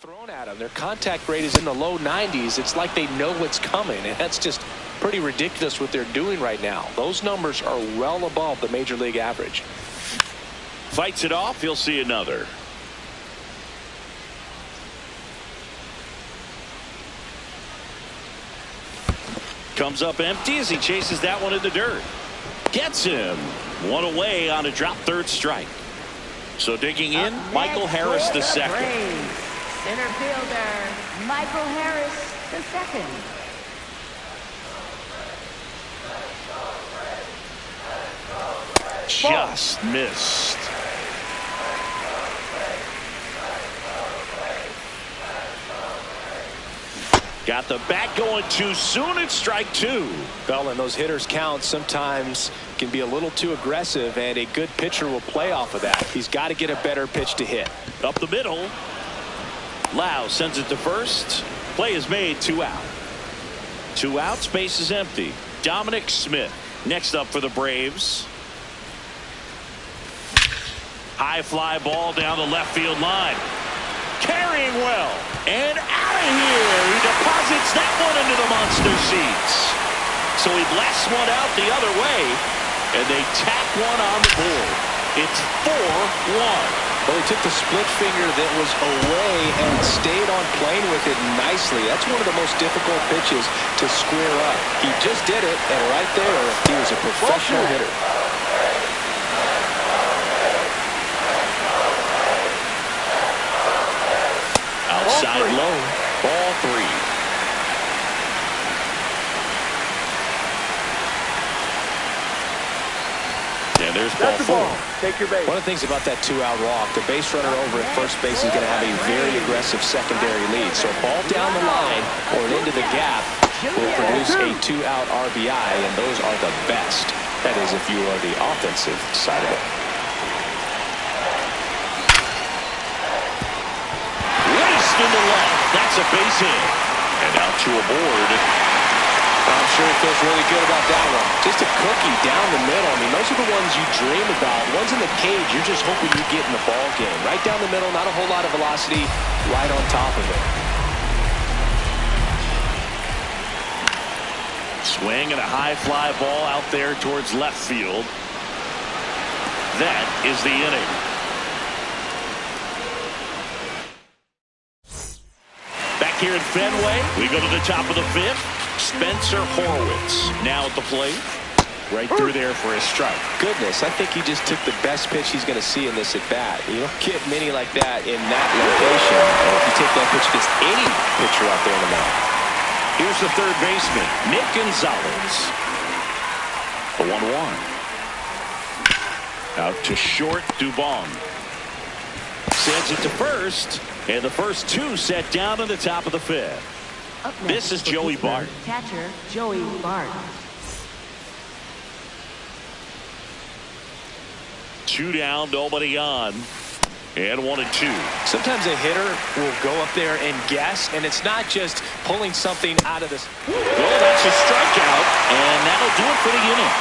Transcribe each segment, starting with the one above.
thrown at them. Their contact rate is in the low 90s. It's like they know what's coming, and that's just pretty ridiculous what they're doing right now. Those numbers are well above the major league average. Fights it off. He'll see another. Comes up empty as he chases that one in the dirt. Gets him. One away on a drop third strike. So digging in, Michael Harris the second. Center fielder, Michael Harris the second. Just missed. Got the bat going too soon. It's strike two. Well, and those hitters count sometimes can be a little too aggressive, and a good pitcher will play off of that. He's got to get a better pitch to hit. Up the middle. Lau sends it to first. Play is made. 2 out. 2 outs. Base is empty. Dominic Smith next up for the Braves. High fly ball down the left field line. Carrying well. And out of here. He deposits that one into the monster seats. So he blasts one out the other way. And they tack one on the board. It's 4-1. Well, he took the split finger that was away and stayed on playing with it nicely. That's one of the most difficult pitches to square up. He just did it, and right there, he was a professional hitter. Outside low. Ball 3. And there's ball 4. Take your base. One of the things about that 2-out walk, the base runner over at first base is going to have a very aggressive secondary lead. So a ball down the line or into the gap will produce a 2-out RBI, and those are the best. That is, if you are the offensive side of it. Raced into left. That's a base hit. And out to a board. I'm sure he feels really good about that one. Just a cookie down the middle. I mean, those are the ones you dream about. Ones in the cage, you're just hoping you get in the ball game. Right down the middle, not a whole lot of velocity, right on top of it. Swing and a high fly ball out there towards left field. That is the inning. Back here in Fenway, we go to the top of the 5th. Spencer Horwitz now at the plate. Right through there for a strike. Goodness, I think he just took the best pitch he's going to see in this at-bat. You don't get many like that in that location. And if you take that pitch against any pitcher out there in the mound. Here's the third baseman, Nick Gonzalez. The 1-1. Out to short, Dubon. Sends it to first. And the first 2 set down in the top of the 5th. This is Joey Bart. Catcher, Joey Bart. 2 down, nobody on. And 1-2. Sometimes a hitter will go up there and guess, and it's not just pulling something out of this. Well, that's a strikeout, and that'll do it for the inning.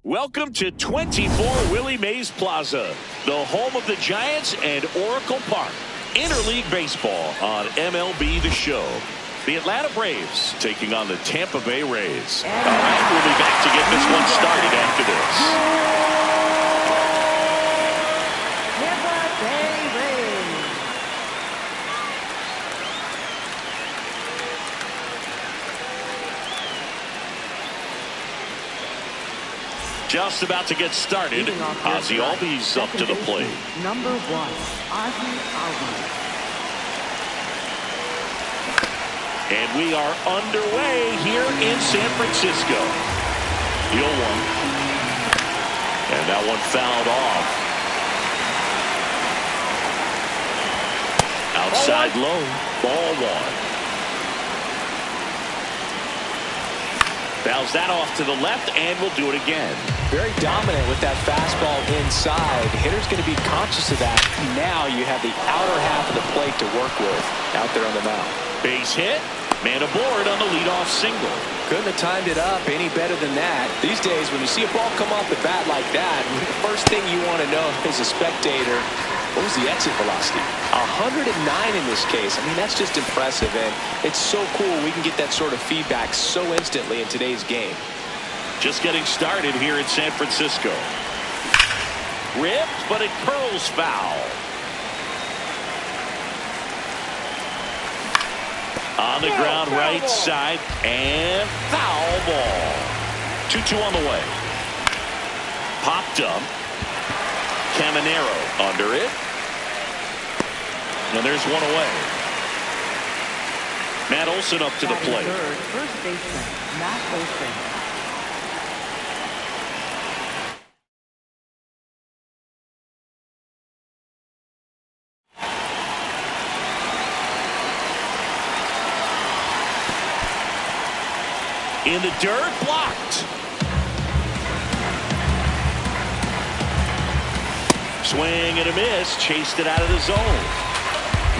Welcome to 24 Willie Mays Plaza, the home of the Giants and Oracle Park. Interleague baseball on MLB The Show. The Atlanta Braves taking on the Tampa Bay Rays. All right, we'll be back to get this one started after this. Tampa Bay Rays. Just about to get started. Ozzy Albies up to the plate. Number 1, Aguitavivela. And we are underway here in San Francisco. 0-1. And that one fouled off. Outside low. Ball 1. Fouls that off to the left, and we'll do it again. Very dominant with that fastball inside. The hitter's going to be conscious of that. Now you have the outer half of the plate to work with out there on the mound. Base hit. Man aboard on the leadoff single. Couldn't have timed it up any better than that. These days, when you see a ball come off the bat like that, the first thing you want to know as a spectator, what was the exit velocity? 109 in this case. I mean, that's just impressive, and it's so cool we can get that sort of feedback so instantly in today's game. Just getting started here in San Francisco. Ripped, but it curls foul. On the ground right side, and foul ball. 2-2 on the way. Popped up. Caminero under it. And there's one away. Matt Olson up to the plate. First baseman, Matt Olson. In the dirt, blocked. Swing and a miss, chased it out of the zone.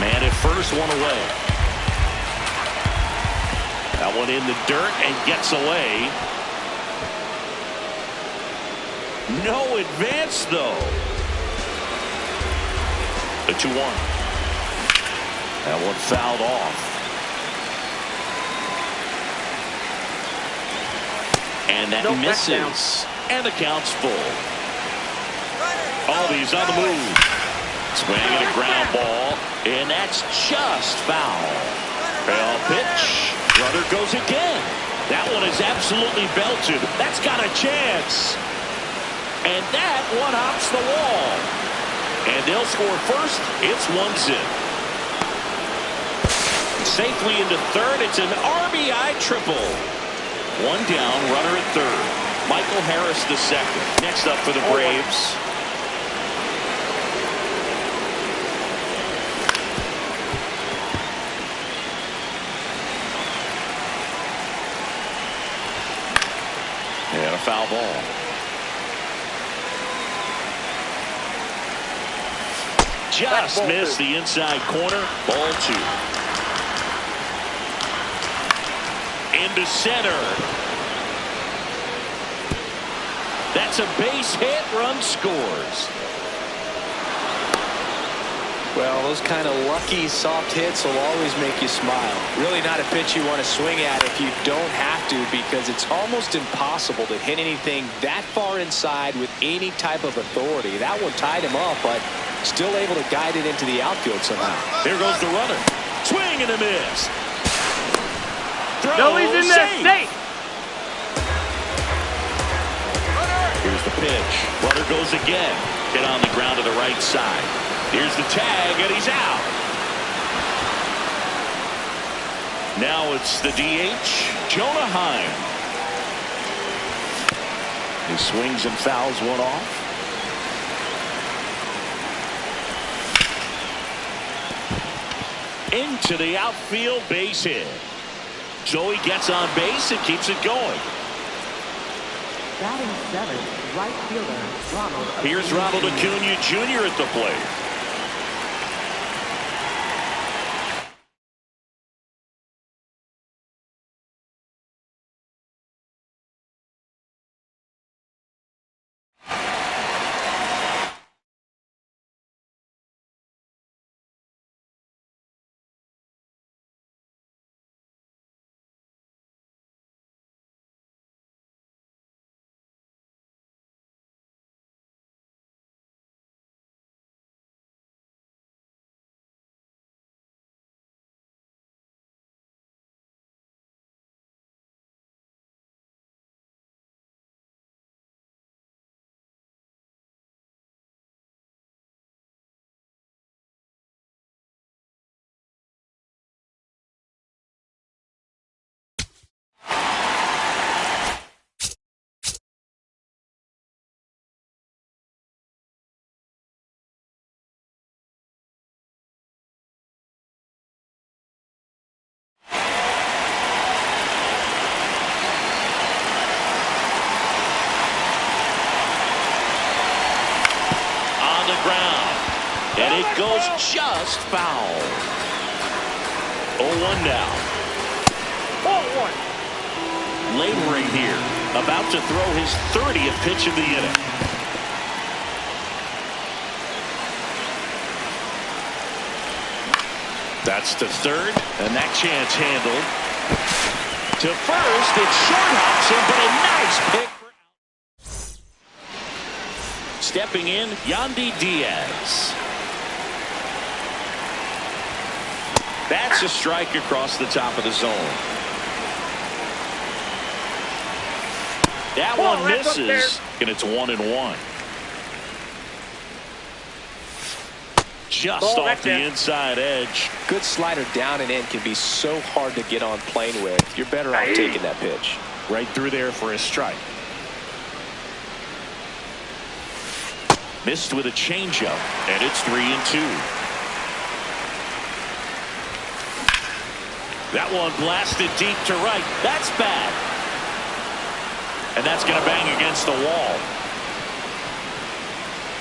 Man at first, one away. That one in the dirt and gets away. No advance, though. The 2-1. That one fouled off. And that misses. And the count's full. Albies on the move. Swinging a ground ball. And that's just foul. Bell pitch. Runner goes again. That one is absolutely belted. That's got a chance. And that one hops the wall. And they'll score first. It's 1-0. Safely into third. It's an RBI triple. One down, runner at third. Michael Harris the second. Next up for the Braves. And a foul ball. Just missed the inside corner. Ball 2. Into center. That's a base hit. Run scores. Well, those kind of lucky soft hits will always make you smile. Really not a pitch you want to swing at if you don't have to, because it's almost impossible to hit anything that far inside with any type of authority. That one tied him up, but still able to guide it into the outfield somehow. There goes the runner. Swing and a miss. Throw, no, he's in there. Safe. Here's the pitch. Runner goes again. Hit on the ground to the right side. Here's the tag, and he's out. Now it's the DH, Jonah Heim. He swings and fouls one off. Into the outfield, base hit. So he gets on base and keeps it going. Batting 7th, right fielder, Ronald. Here's Ronald Acuna Jr. at the plate. And it goes just foul. 0-1 now. 0-1. Laboring here. About to throw his 30th pitch of the inning. That's to third, and that chance handled. To first, it short hops him, but a nice pick. Stepping in, Yandy Diaz. That's a strike across the top of the zone. That one misses, and it's 1-1. Just off the inside edge. Good slider down and in can be so hard to get on plane with. You're better off taking that pitch. Right through there for a strike. Missed with a changeup, and it's 3-2. That one blasted deep to right. That's bad. And that's going to bang against the wall.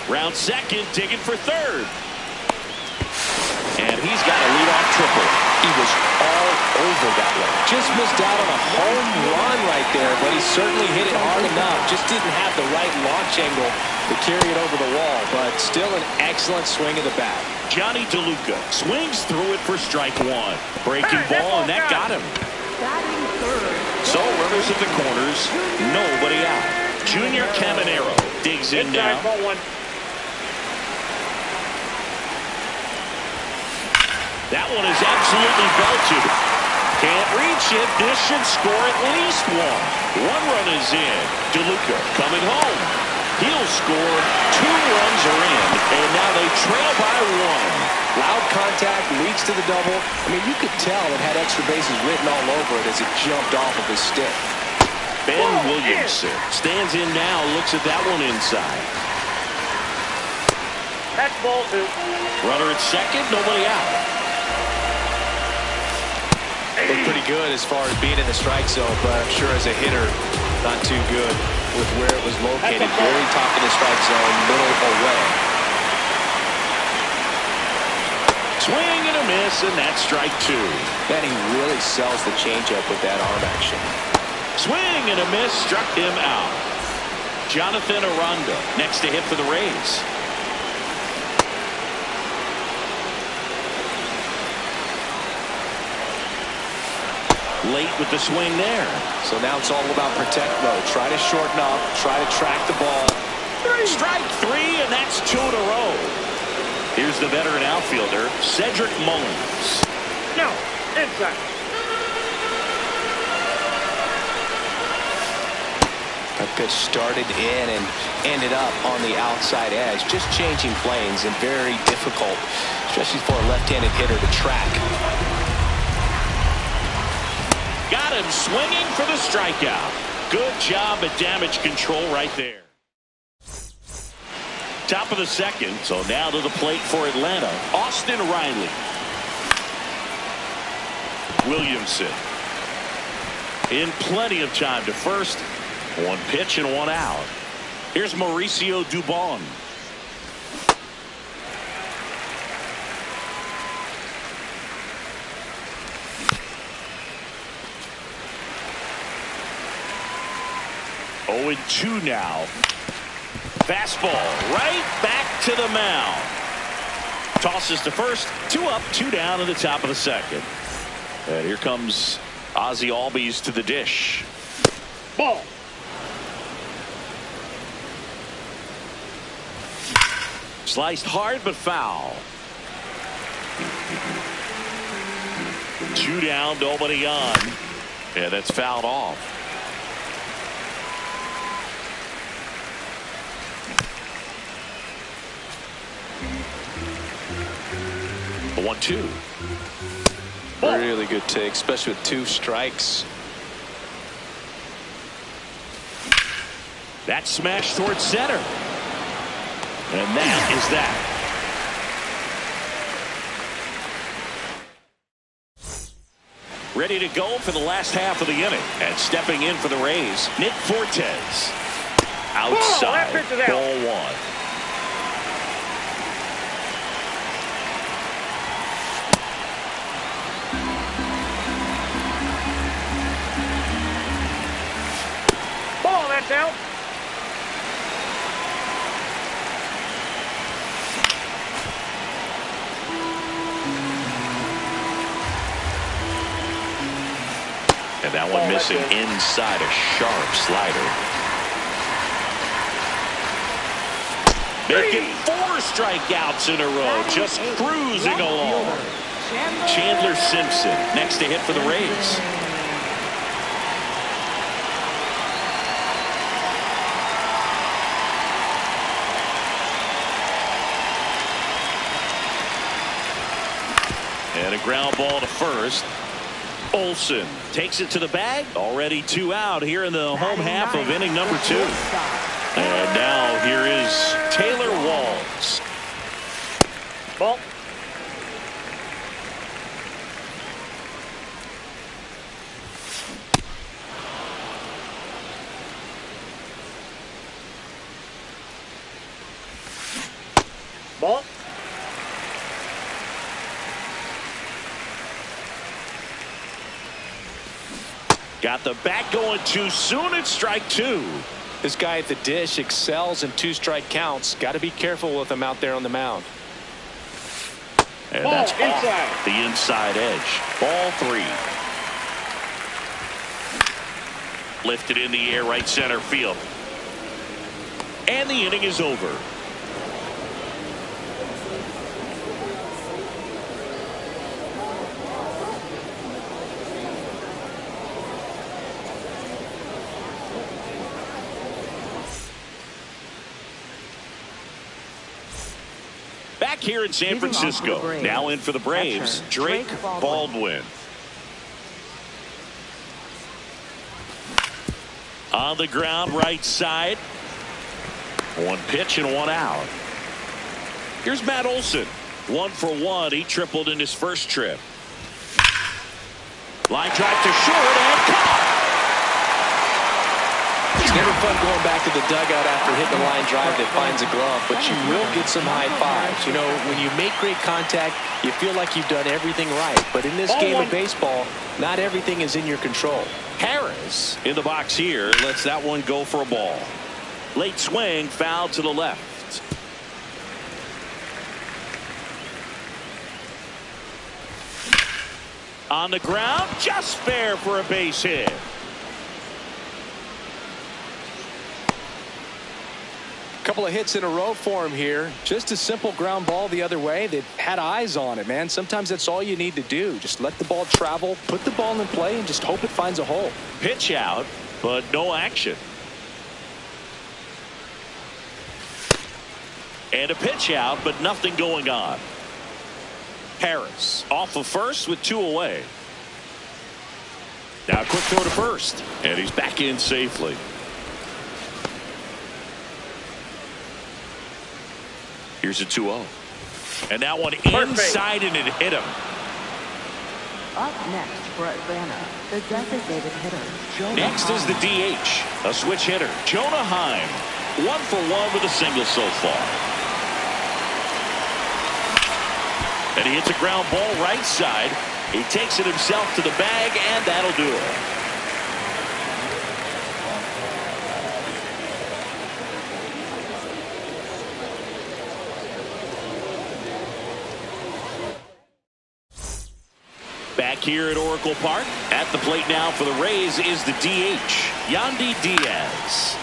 Round second, digging for third. And he's got a leadoff triple. He was all over that one. Just missed out on a home run right there, but he certainly hit it hard enough. Just didn't have the right launch angle to carry it over the wall, but still an excellent swing of the bat. Johnny DeLuca swings through it for strike one. Breaking ball, and that got him. Batting third. So runners at the corners, nobody out. Junior Caminero digs in now. That one is absolutely belted. Can't reach it. This should score at least one. One run is in. DeLuca coming home. He'll score. 2 runs are in, and now they trail by 1. Loud contact leads to the double. I mean, you could tell it had extra bases written all over it as it jumped off of his stick. Ben Williamson stands in now, looks at that one inside. That's ball 2. Runner at second, nobody out. Looked pretty good as far as being in the strike zone, but I'm sure as a hitter, not too good with where it was located. Very top of the strike zone, middle away. Swing and a miss, and that's strike 2. Man, he really sells the changeup with that arm action. Swing and a miss, struck him out. Jonathan Aranda next to hit for the Rays. Late with the swing there. So now it's all about protect mode. Try to shorten up, try to track the ball. Strike 3, and that's 2 in a row. Here's the veteran outfielder, Cedric Mullins. No, inside. That pitch started in and ended up on the outside edge. Just changing planes and very difficult, especially for a left-handed hitter to track. Got him swinging for the strikeout. Good job at damage control right there. Top of the second, so now to the plate for Atlanta, Austin Riley. Williamson in plenty of time to first. 1 pitch and 1 out. Here's Mauricio Dubon. Oh, and 2 now. Fastball right back to the mound. Tosses to first. 2 up, 2 down in the top of the second. And here comes Ozzie Albies to the dish. Ball. Sliced hard but foul. 2 down, nobody on. Yeah, that's fouled off. The 1-2. Really good take, especially with 2 strikes. That smash towards center. And that is that. Ready to go for the last half of the inning. And stepping in for the Rays, Nick Fortes. Outside, that pitch is out. ball 1. out. And that one missing inside, a sharp slider. Making 4 strikeouts in a row, just cruising along. Chandler Simpson next to hit for the Rays. And a ground ball to first. Olsen takes it to the bag. Already 2 out here in the home half of inning number 2. And now here is Taylor Walls. Ball. Ball. Got the bat going too soon. It's strike 2. This guy at the dish excels in 2-strike counts. Got to be careful with him out there on the mound. And Ball that's inside. off the inside edge. Ball 3. Lifted in the air, right center field. And the inning is over. Back here in San Francisco, now in for the Braves, Drake Baldwin. On the ground, right side. 1 pitch and 1 out. Here's Matt Olson. 1 for 1. He tripled in his first trip. Line drive to short and caught. It's never fun going back to the dugout after hitting a line drive that finds a glove, but you will get some high fives. You know, when you make great contact, you feel like you've done everything right. But in this game of baseball, not everything is in your control. Harris in the box here lets that one go for a ball. Late swing, foul to the left. On the ground, just fair for a base hit. Couple of hits in a row for him here. Just a simple ground ball the other way. They've had eyes on it, man. Sometimes that's all you need to do. Just let the ball travel, put the ball in play, and just hope it finds a hole. Pitch out, but no action. And a pitch out, but nothing going on. Harris off of first with 2 away. Now a quick throw to first, and he's back in safely. Here's a 2-0. And that one inside, and it hit him. Up next for Atlanta, the designated hitter, Jonah Next Heim. is the DH, a switch hitter, Jonah Heim. 1 for 1 with a single so far. And he hits a ground ball right side. He takes it himself to the bag, and that'll do it. Back here at Oracle Park, at the plate now for the Rays is the DH, Yandy Diaz.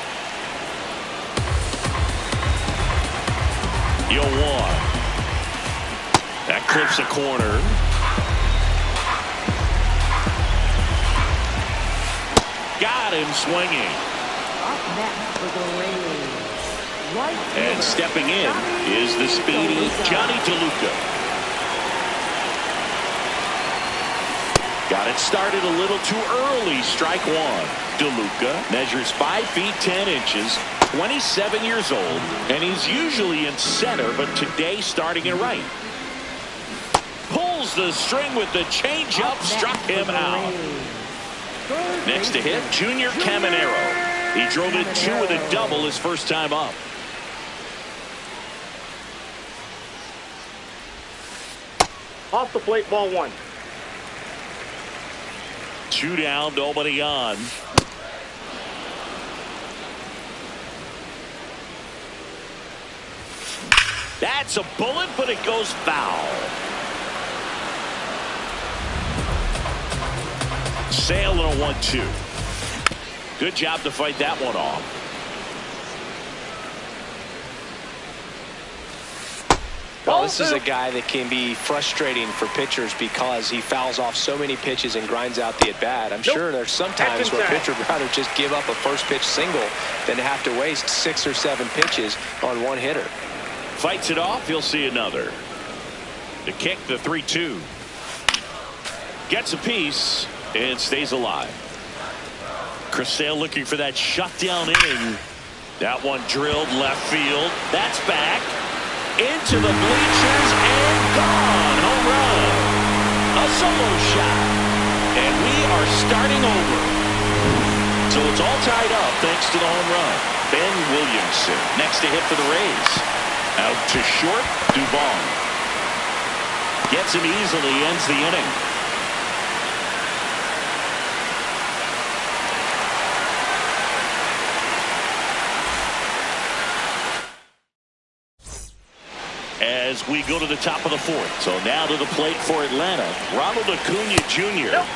0-1. That clips a corner. Got him swinging. Up next for the Rays, right And fielder, stepping in is the speedy Johnny DeLuca. Got it started a little too early. Strike 1. DeLuca measures 5 feet 10 inches, 27 years old, and he's usually in center, but today starting in right. Pulls the string with the changeup, struck him out. Next to hit, Junior Caminero. He drove in 2 with a double his first time up. Off the plate, ball 1. 2 down, nobody on. That's a bullet, but it goes foul. Sale in a 1-2. Good job to fight that one off. Well, this is a guy that can be frustrating for pitchers because he fouls off so many pitches and grinds out the at-bat. I'm sure there's some times where a pitcher would rather just give up a first pitch single than to have to waste 6 or 7 pitches on one hitter. Fights it off. He'll see another. The kick, the 3-2. Gets a piece and stays alive. Chris Sale looking for that shutdown inning. That one drilled left field. That's back. Into the bleachers and gone. Home run. A solo shot. And we are starting over. So it's all tied up thanks to the home run. Ben Williamson next to hit for the Rays. Out to short, Dubon. Gets him easily, ends the inning. As we go to the top of the 4th. So now to the plate for Atlanta, Ronald Acuna Jr. Nope.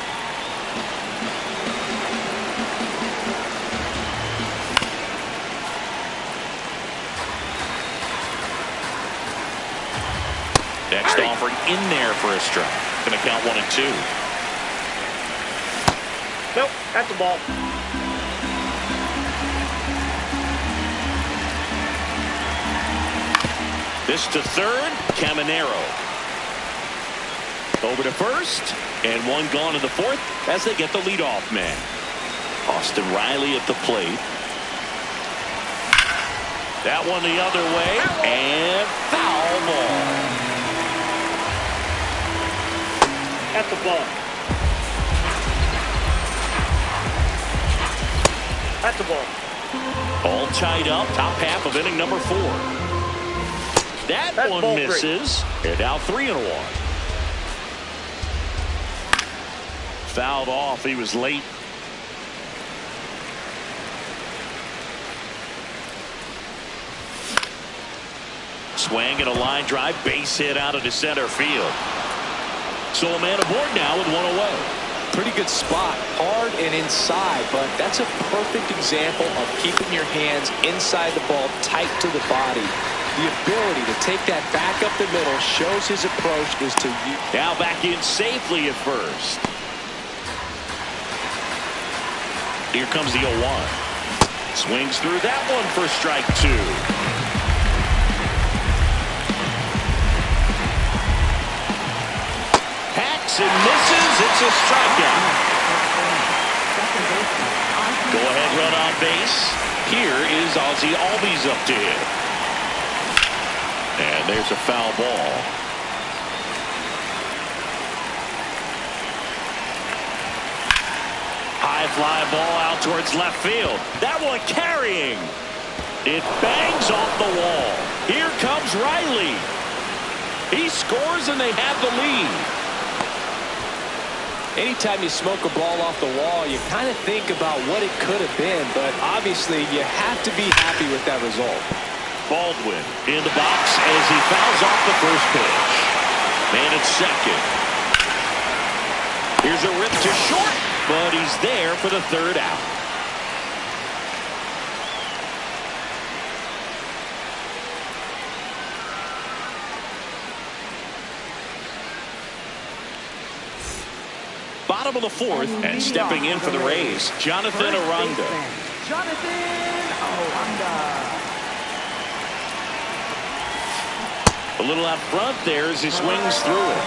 Next offering in there for a strike. Going to count 1-2. Nope, that's a ball. This to third, Caminero. Over to first, and one gone in the 4th as they get the leadoff man. Austin Riley at the plate. That one the other way, and foul ball. That's a ball. That's a ball. All tied up, top half of inning number 4. That one misses. And now 3-1. Fouled off. He was late. Swing and a line drive. Base hit out into center field. So a man aboard now with one away. Pretty good spot, hard and inside, but that's a perfect example of keeping your hands inside the ball, tight to the body. The ability to take that back up the middle shows his approach is to use. Now back in safely at first. Here comes the 0-1. Swings through that one for strike 2. Hacks and misses. It's a strikeout. Go ahead, run on base. Here is Ozzie Albies up to hit. And there's a foul ball. High fly ball out towards left field. That one carrying. It bangs off the wall. Here comes Riley. He scores and they have the lead. Anytime you smoke a ball off the wall, you kind of think about what it could have been, but obviously you have to be happy with that result. Baldwin in the box as he fouls off the first pitch. Man at second. Here's a rip to short, but he's there for the 3rd out. Bottom of the 4th, and stepping in for the Rays, Jonathan Aranda. Jonathan Aranda. A little out front there as he swings through it.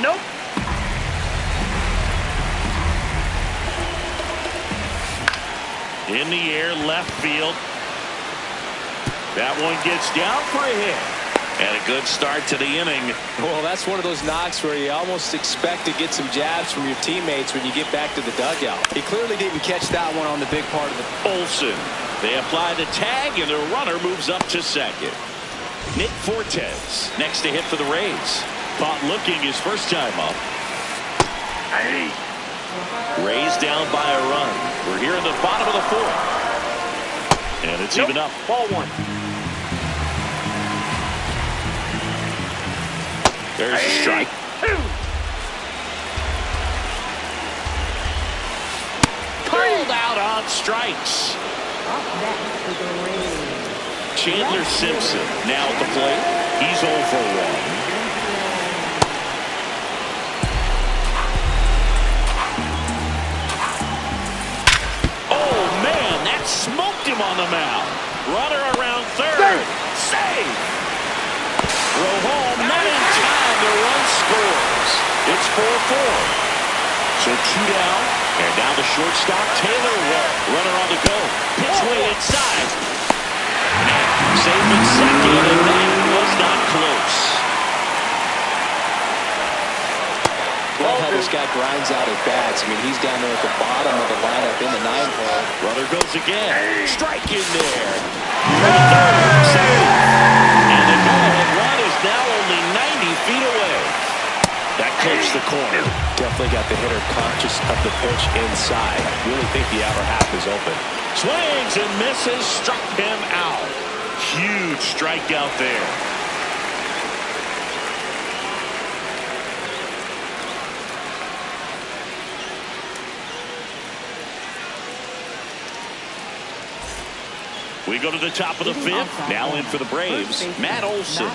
Nope. In the air, left field. That one gets down for a hit. And a good start to the inning. Well, that's one of those knocks where you almost expect to get some jabs from your teammates when you get back to the dugout. He clearly didn't catch that one on the big part of the... Olsen. They apply the tag, and the runner moves up to second. Nick Fortes next to hit for the Rays. Caught looking his first time up. Rays down by a run. We're here in the bottom of the 4th. And it's even up. Ball one. There's a strike. Pulled out on strikes. Up next for the Rays. Chandler Simpson now at the plate. He's 0 for 1. Oh, man, that smoked him on the mound. Runner around third. Save. Throw home, not in time. The run scores. It's 4-4. So 2 down, and now the shortstop, Taylor Wall. Runner on the go. Pitch way inside. Safe in second, and that was not close. Love how this guy grinds out at bats. I mean, he's down there at the bottom of the lineup in the 9th hole. Runner goes again. Strike in there. Third, safe. And the go-ahead run is now only 90 feet away. That clips the corner. Definitely got the hitter conscious of the pitch inside. Really think the outer half is open. Swings and misses, struck him out. Huge strikeout there. We go to the top of the 5th. Now in for the Braves, Matt Olson.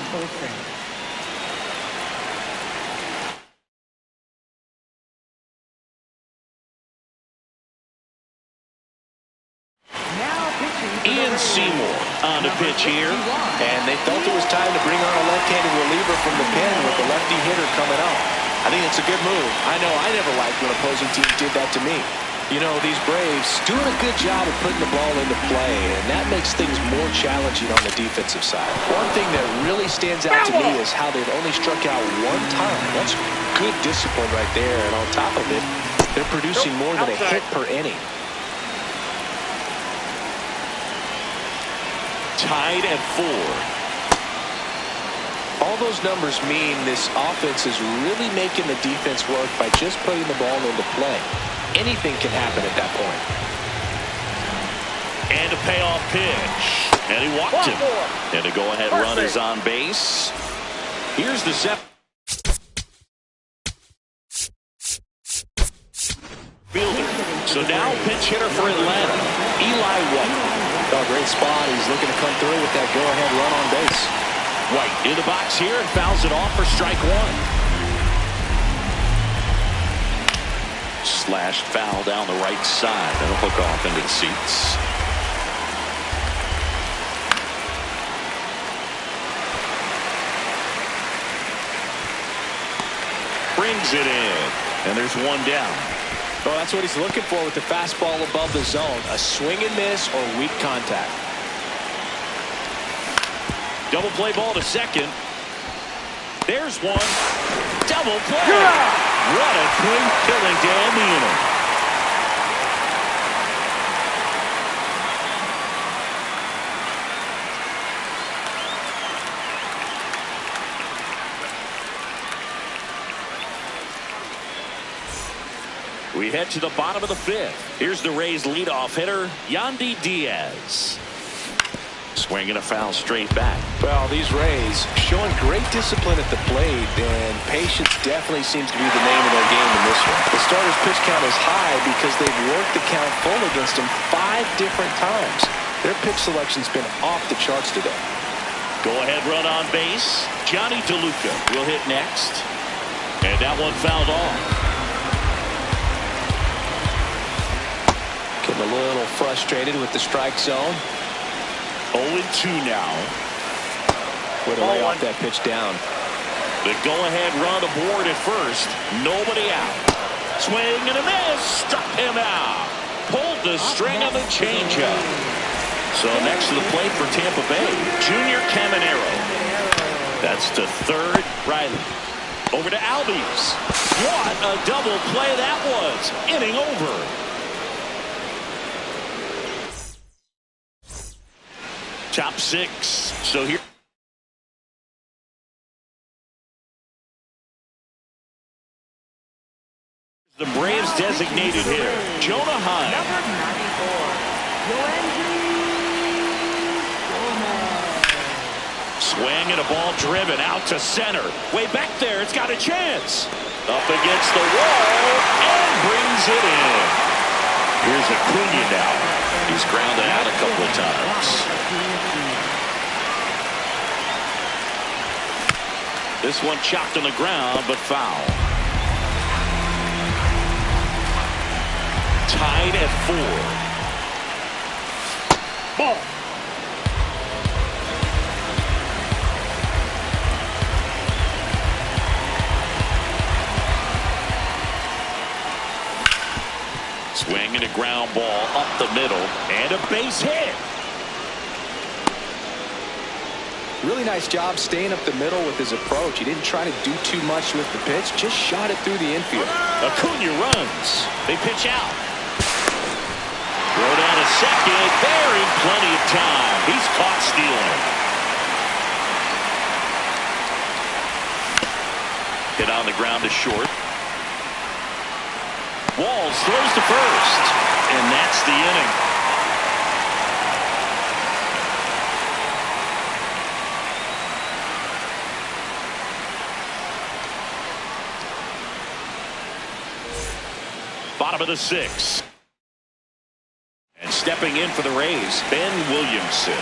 Ian Seymour on the pitch here. And they felt it was time to bring on a left-handed reliever from the pen with the lefty hitter coming up. I think it's a good move. I know I never liked when opposing teams did that to me. You know, these Braves doing a good job of putting the ball into play, and that makes things more challenging on the defensive side. One thing that really stands out to me is how they've only struck out 1 time. That's good discipline right there, and on top of it, they're producing more than a hit per inning. Tied at 4. All those numbers mean this offense is really making the defense work by just putting the ball into play. Anything can happen at that point. And a payoff pitch. And he walked him. And a go-ahead run is on base. Here's the set. Fielder. So now pinch hitter for Atlanta, Eli White. Oh, great spot. He's looking to come through with that go-ahead run on base. White in the box here and fouls it off for strike 1. Slashed foul down the right side. That'll hook off into the seats. Brings it in. And there's 1 down. Well, that's what he's looking for with the fastball above the zone. A swing and miss or weak contact. Double play ball to second. There's one. Double play. What a twin killing damn unit. We head to the bottom of the 5th. Here's the Rays leadoff hitter, Yandy Diaz. Swinging a foul straight back. Well, these Rays showing great discipline at the plate, and patience definitely seems to be the name of their game in this one. The starter's pitch count is high because they've worked the count full against him 5 different times. Their pitch selection's been off the charts today. Go-ahead run on base. Johnny DeLuca will hit next. And that one fouled off. Getting a little frustrated with the strike zone. 0-2 now. Way to lay off that pitch down. The go-ahead run aboard at first. Nobody out. Swing and a miss. Struck him out. Pulled the string on the changeup. So next to the plate for Tampa Bay, Junior Caminero. That's to third, Riley. Over to Albies. What a double play that was. Inning over. Top 6. So here. The Braves designated hitter, Jonah Heim. Number 94, Swing and a ball driven out to center. Way back there, it's got a chance. Up against the wall and brings it in. Here's Acuna now. He's grounded out a couple of times. This one chopped on the ground, but foul. Tied at 4. Ball. Swing and a ground ball up the middle and a base hit. Really nice job staying up the middle with his approach. He didn't try to do too much with the pitch, just shot it through the infield. Acuna runs. They pitch out. Throw down a second. There in plenty of time. He's caught stealing. Hit on the ground to short. Walls throws to first. And that's the inning. Bottom of the 6th. And stepping in for the Rays, Ben Williamson.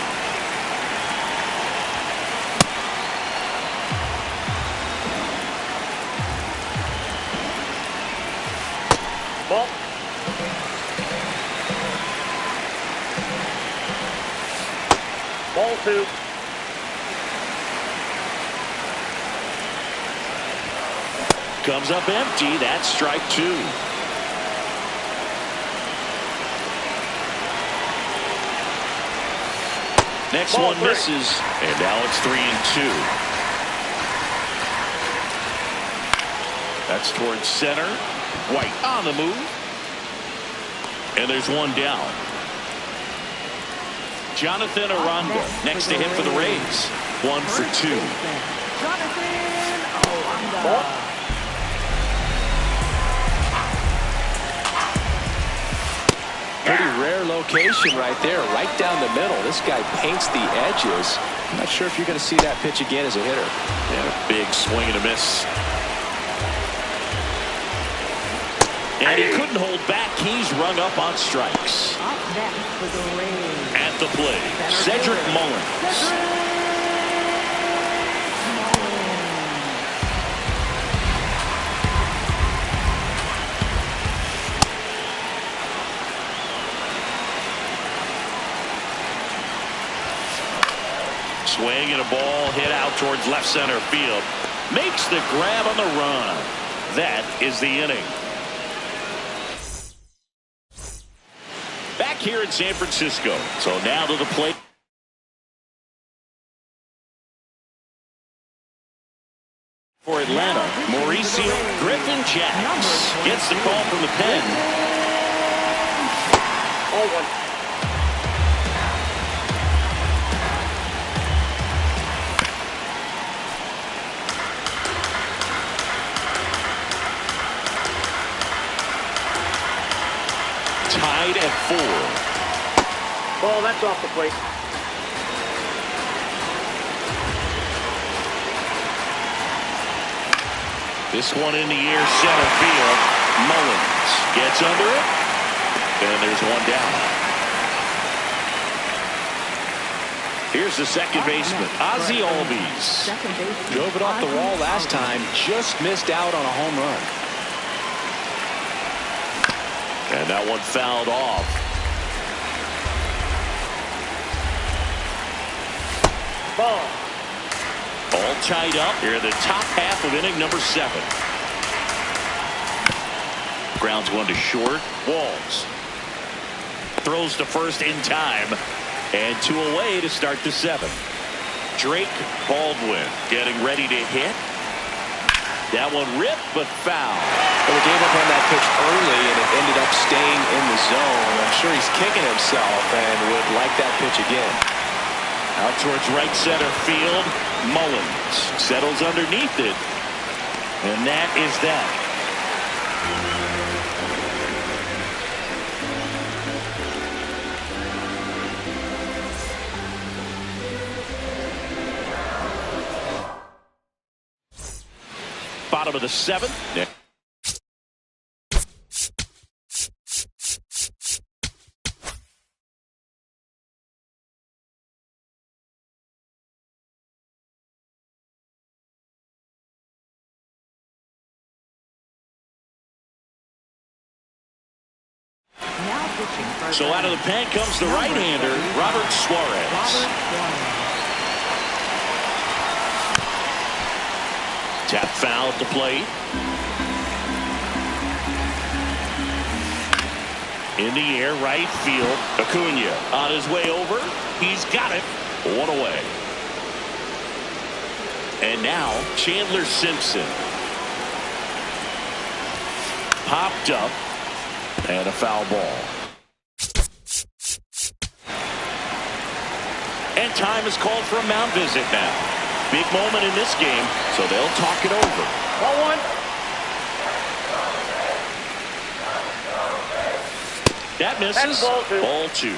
Ball. Ball 2. Comes up empty. That's strike 2. Next Ball one 3. misses. And now it's 3-2. That's towards center. White on the move. And there's one down. Jonathan Aranda next to him for the Rays. 1 for 2. Jonathan Aranda. Ball. Pretty rare location right there, right down the middle. This guy paints the edges. I'm not sure if you're going to see that pitch again as a hitter. And a big swing and a miss. And he couldn't hold back. He's rung up on strikes. Up next for the Rays. At the plate, Cedric Mullins. Swing and a ball hit out towards left center field. Makes the grab on the run. That is the inning. Back here in San Francisco. So now to the plate. For Atlanta, Mauricio Griffin-Jacks gets the call from the pen. Ball 1. Tied at 4. Ball, that's off the plate. This one in the air, center field. Mullins gets under it. And there's one down. Here's the second baseman, Ozzie Albies. Drove it off the wall last time, just missed out on a home run. And that one fouled off. Ball. All tied up here in the top half of inning number 7. Grounds one to short. Walls. Throws to first in time. And 2 away to start the 7th. Drake Baldwin getting ready to hit. That one ripped, but foul. Well, they gave up on that pitch early, and it ended up staying in the zone. I'm sure he's kicking himself and would like that pitch again. Out towards right center field. Mullins settles underneath it. And that is that. Bottom of the 7th. Now pitching for So out of the pen comes the right-hander, Robert Suarez. Tap foul at the plate. In the air, right field. Acuna on his way over. He's got it. One away. And now Chandler Simpson. Popped up. And a foul ball. And time is called for a mound visit now. Big moment in this game, so they'll talk it over. Ball 1. That misses. Ball 2.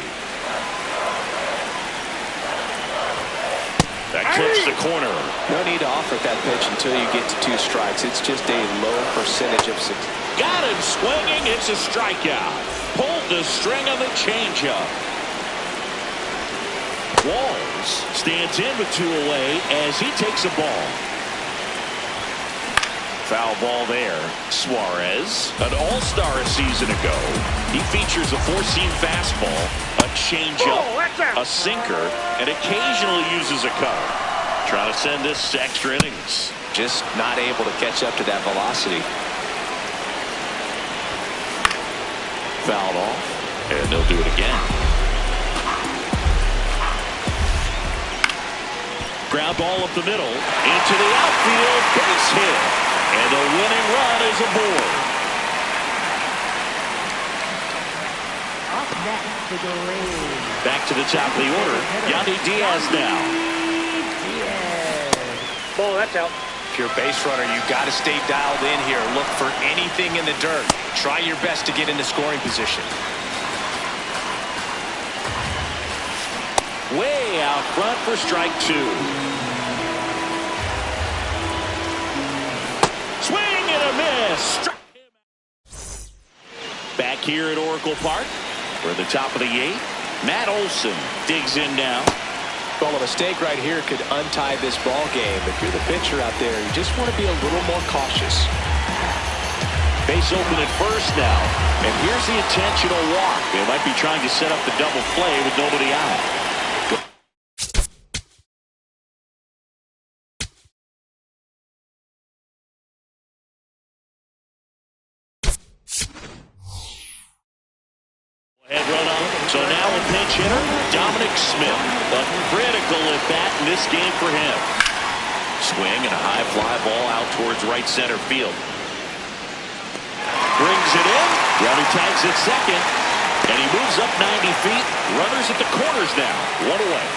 That clips the corner. No need to offer that pitch until you get to 2 strikes. It's just a low percentage of success. Got him swinging. It's a strikeout. Pulled the string of the changeup. Walls stands in with 2 away as he takes a ball. Foul ball there. Suarez, an all-star a season ago. He features a 4-seam fastball, a changeup, a sinker, and occasionally uses a cutter. Trying to send this to extra innings. Just not able to catch up to that velocity. Fouled off, and they'll do it again. Ground ball up the middle, into the outfield, base hit, and the winning run is aboard. Up next for the Rays. Back to the top of the order, Yandy Diaz now. Ball, that's out. If you're a base runner, you've got to stay dialed in here. Look for anything in the dirt. Try your best to get into scoring position. Way out front for strike 2. Swing and a miss. Struck him out. Back here at Oracle Park, we're at the top of the 8th. Matt Olson digs in now. Well, a mistake right here could untie this ball game. If you're the pitcher out there, you just want to be a little more cautious. Base open at first now. And here's the intentional walk. They might be trying to set up the double play with nobody out. Head run on. So now a pinch hitter, Dominic Smith. A critical at bat in this game for him. Swing and a high fly ball out towards right center field. Brings it in. Rowdy tags at second. And he moves up 90 feet. Runners at the corners now. 1 away.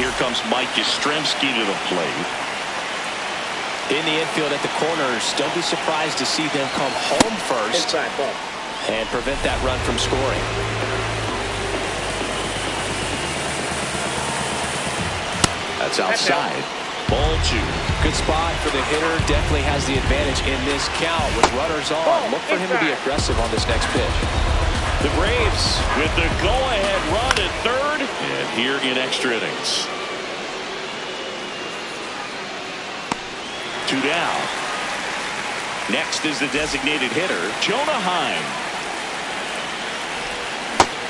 Here comes Mike Yastrzemski to the plate. In the infield at the corners, don't be surprised to see them come home first. Inside, ball. And prevent that run from scoring. That's outside. Ball 2. Good spot for the hitter. Definitely has the advantage in this count with runners on. Look for him to be aggressive on this next pitch. The Braves with the go-ahead run at third. And here in extra innings. 2 down. Next is the designated hitter, Jonah Heim.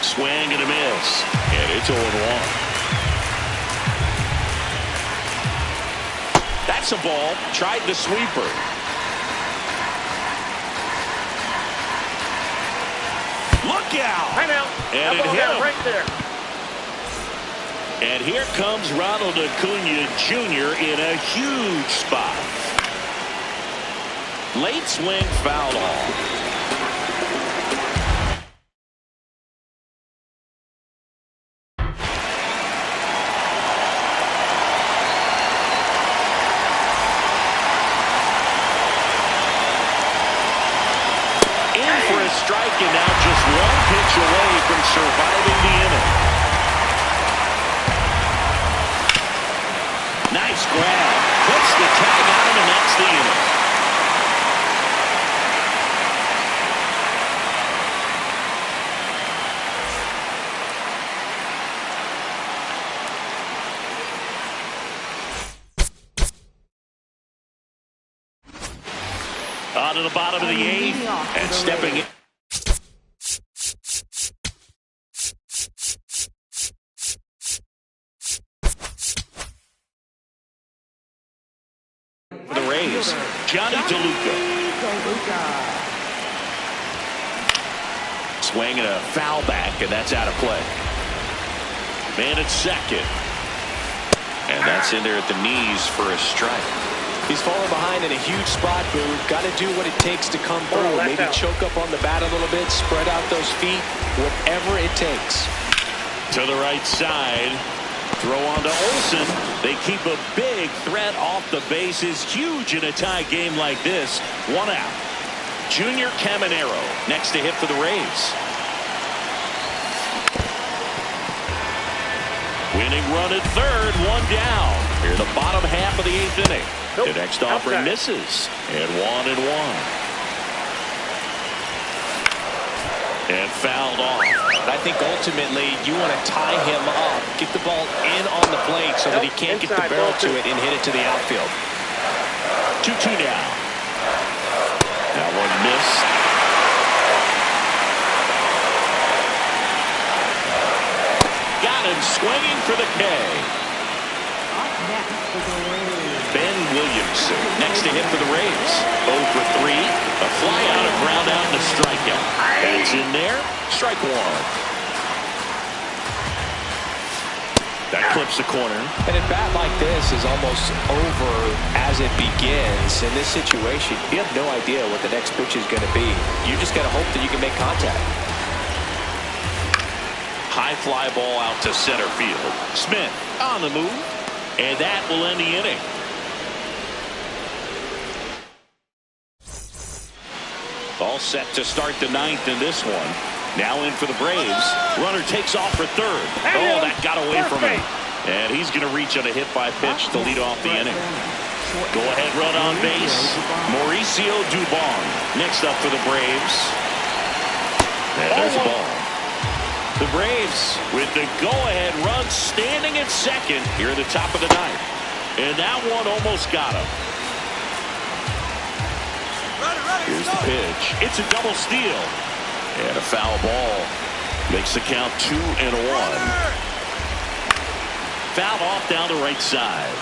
Swing and a miss. And it's 0-1. That's a ball. Tried the sweeper. Look out. Timeout. And it That ball hit got him. right there. And here comes Ronald Acuna Jr. in a huge spot. Late swing, foul off. Strike, and now just 1 pitch away from surviving the inning. Nice grab. Puts the tag on him, and that's the inning. On to the bottom of the eighth. And stepping in. For the Rays, Johnny DeLuca. Swing and a foul back, and that's out of play. Man at second. And that's in there at the knees for a strike. He's falling behind in a huge spot, but we've got to do what it takes to come through. Maybe choke up on the bat a little bit, spread out those feet, whatever it takes. To the right side. Throw on to Olsen. They keep a big threat off the bases. Huge in a tie game like this. One out. Junior Caminero next to hit for the Rays. Winning run at third, one down. Here in the bottom half of the eighth inning. Nope. The next offering misses. And 1-1. And fouled off. I think ultimately you want to tie him up, get the ball in on the plate so that he can't get the barrel to it and hit it to the outfield. 2-2 now. That one missed. Got him swinging for the K. Ben Williamson next to hit for the Rays. 0 for 3. A fly out, a ground out, and a strikeout. That's in there. Strike one. That clips the corner. And a bat like this is almost over as it begins. In this situation, you have no idea what the next pitch is going to be. You just got to hope that you can make contact. High fly ball out to center field. Smith on the move. And that will end the inning. All set to start the ninth in this one. Now in for the Braves. Runner takes off for third. Oh, that got away from him. And he's going to reach on a hit by pitch to lead off the inning. Go ahead run on base. Mauricio Dubon next up for the Braves. And there's the ball. The Braves with the go-ahead run standing at second here at the top of the ninth. And that one almost got him. Here's the pitch. It's a double steal. And a foul ball makes the count 2-1. Fouled off down the right side.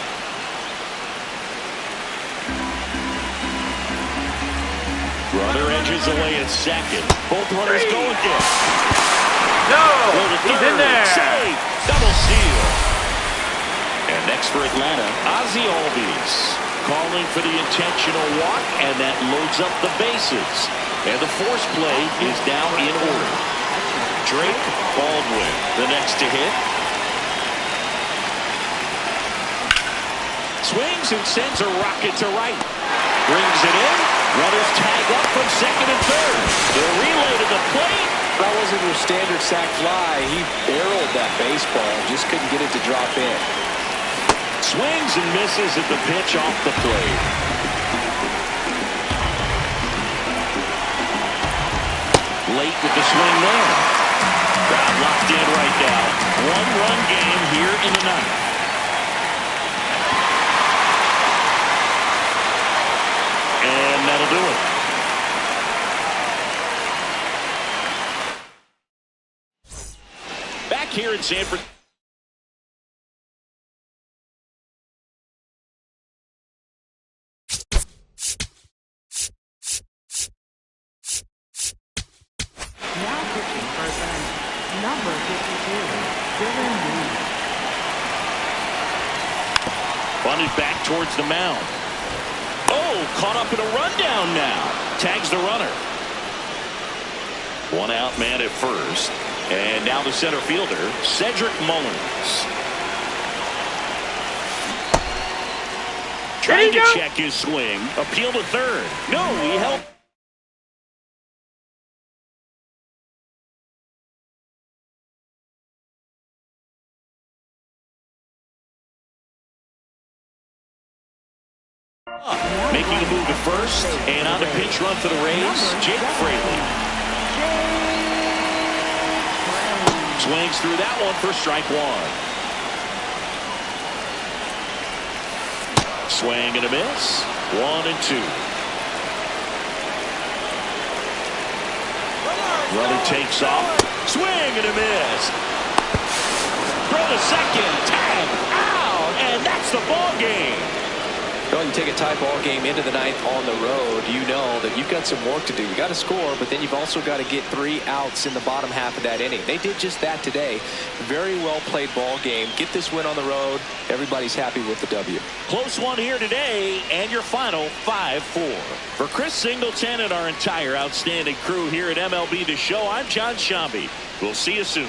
Runner edges away at second. Both runners go again. No! He's in there. Save. Double steal. And next for Atlanta, Ozzie Albies calling for the intentional walk, and that loads up the bases. And the force play is now in order. Drake Baldwin, the next to hit. Swings and sends a rocket to right. Brings it in. Runners tag up from second and third. The relay to the plate. That wasn't your standard sac fly. He barreled that baseball, just couldn't get it to drop in. Swings and misses at the pitch off the plate. Late with the swing there. Crowd locked in right now. One-run game here in the ninth. And that'll do it. Back here in San Francisco. Number 52, Dylan Lee. Bunted back towards the mound. Oh, caught up in a rundown now. Tags the runner. One out man at first. And now the center fielder, Cedric Mullins. Trying to check his swing. Appeal to third. No, he held. Making a move to first, and on the pitch run for the Rays, Jake Fraley. Swings through that one for strike one. Swing and a miss. 1-2. Runner takes off. Swing and a miss. Throw to second. Tag. Out. And that's the ball game. Well, you take a tie ball game into the ninth on the road, you know that you've got some work to do. You got to score, but then you've also got to get 3 outs in the bottom half of that inning. They did just that today. Very well played ball game. Get this win on the road. Everybody's happy with the W. Close one here today, and your final 5-4. For Chris Singleton and our entire outstanding crew here at MLB The Show, I'm John Shambi. We'll see you soon.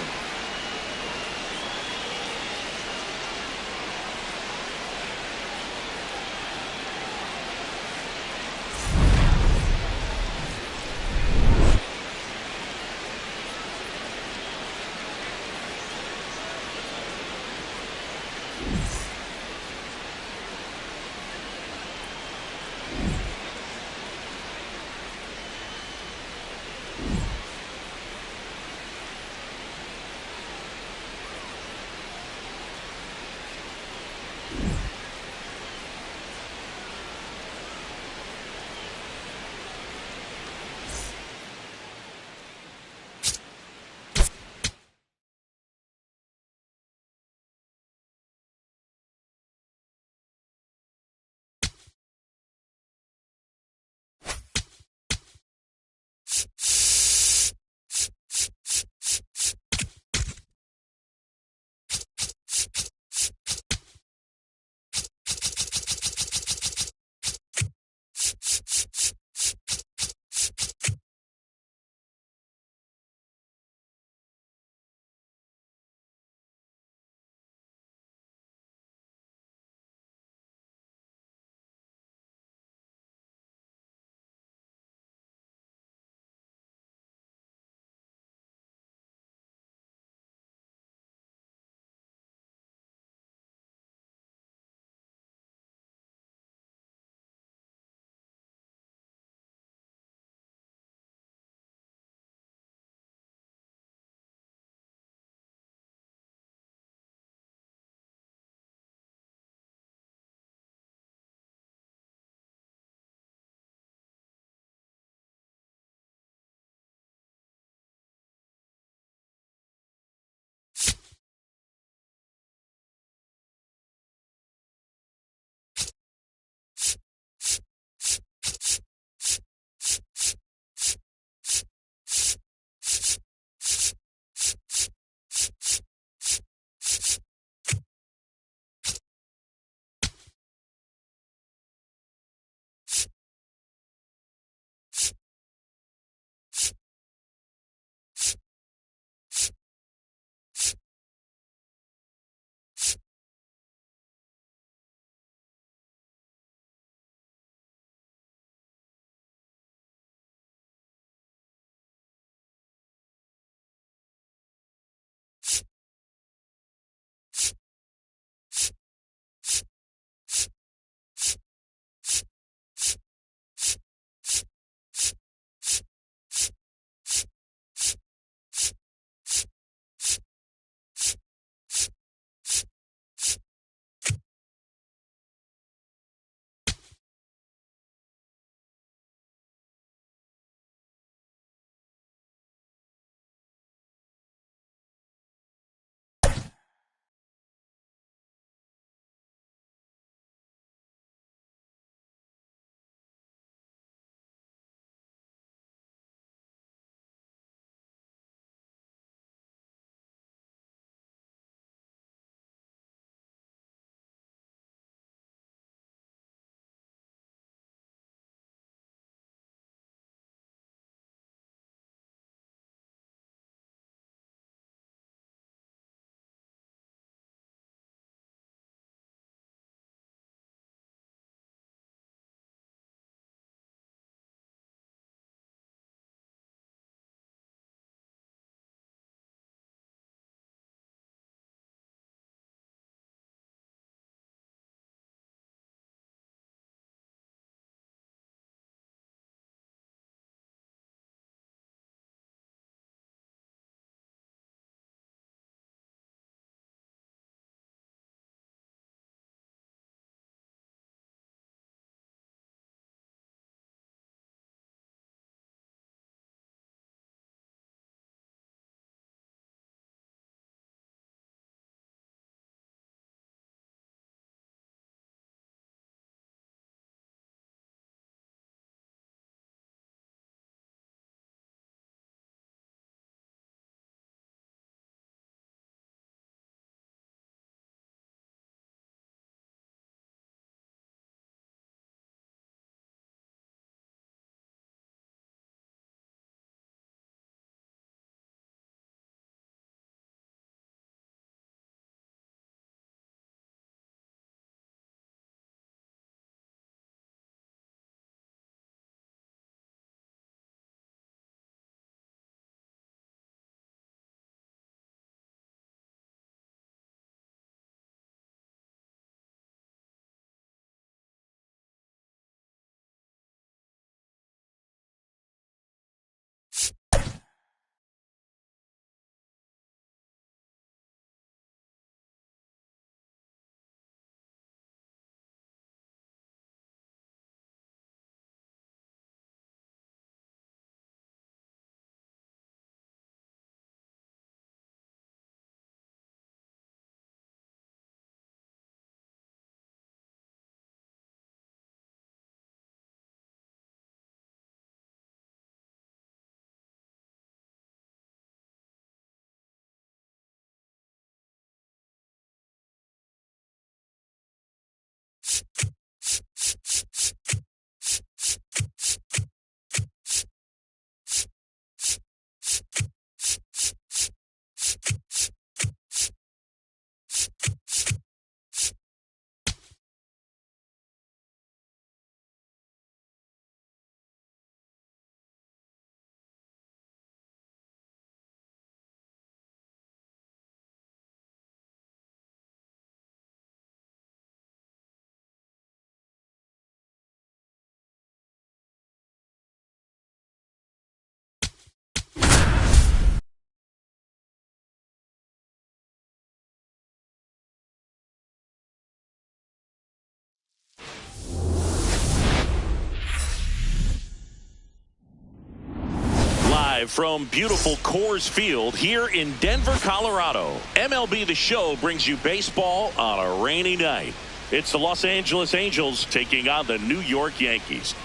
Live from beautiful Coors Field here in Denver, Colorado. MLB The Show brings you baseball on a rainy night. It's the Los Angeles Angels taking on the New York Yankees.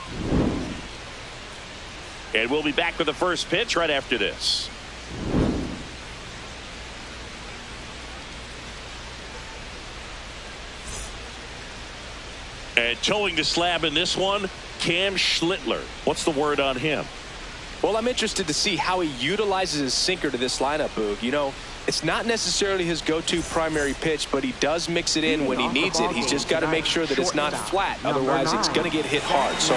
And we'll be back with the first pitch right after this. And towing the slab in this one, Cam Schlittler. What's the word on him? Well, I'm interested to see how he utilizes his sinker to this lineup, Boog. You know, it's not necessarily his go-to primary pitch, but he does mix it in when he needs it. He's just got to make sure that it's not flat. Otherwise, it's going to get hit hard. So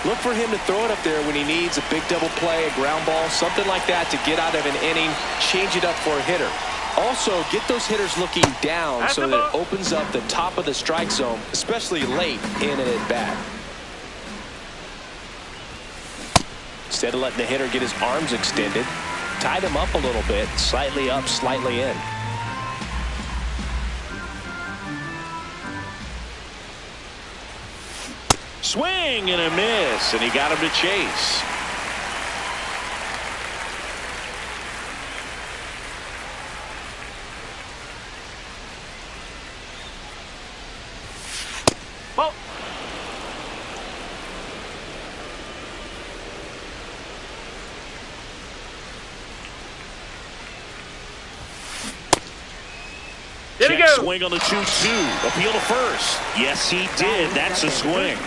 look for him to throw it up there when he needs a big double play, a ground ball, something like that to get out of an inning, change it up for a hitter. Also, get those hitters looking down so that it opens up the top of the strike zone, especially late in an at-bat. Instead of letting the hitter get his arms extended, tied him up a little bit, slightly up, slightly in. Swing and a miss, and he got him to chase. Well, there we Check go. swing on the 2-2. Appeal to first. Yes, he did. That's a swing.